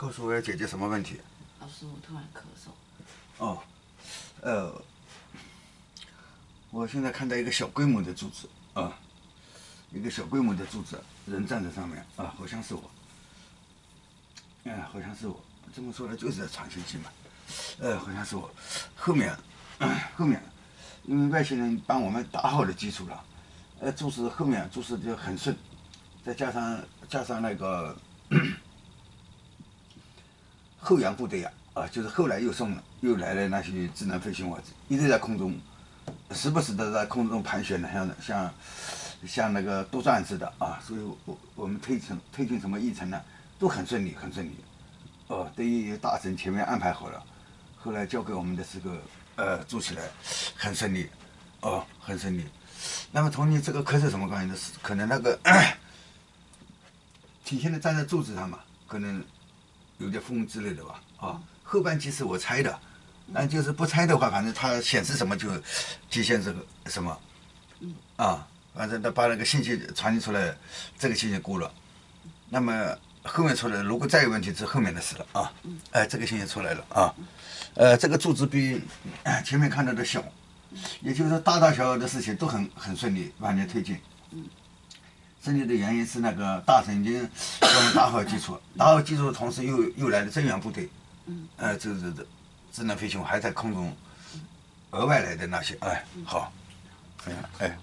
告诉我要解决什么问题？老师，我突然咳嗽。哦，我现在看到一个小规模的柱子啊，一个小规模的柱子，人站在上面啊，好像是我，好像是我。这么说来就是在传信息嘛，好像是我。后面，因为外星人帮我们打好了基础了，注释后面注释就很顺，再加上那个后仰部队啊，就是后来又来了那些智能飞行物，一直在空中，时不时的在空中盘旋的，像那个多转似的啊，所以我们推进什么议程呢，都很顺利，很顺利。对于大臣前面安排好了，后来交给我们的这个做起来很顺利，很顺利。那么同你这个壳是什么关系呢？是可能那个体现的站在柱子上嘛，可能有点风之类的吧，后半期是我猜的，那就是不猜的话，反正它显示什么就体现这个什么，反正他把那个信息传递出来，这个信息过了，那么后面出来，如果再有问题是后面的事了啊，这个信息出来了啊，这个柱子比前面看到的小，也就是说大小的事情都很顺利往前推进。顺利的原因是那个大臣已经给我们打好基础，打好基础的同时又来了增援部队，这智能飞行还在空中额外来的那些，好，哎。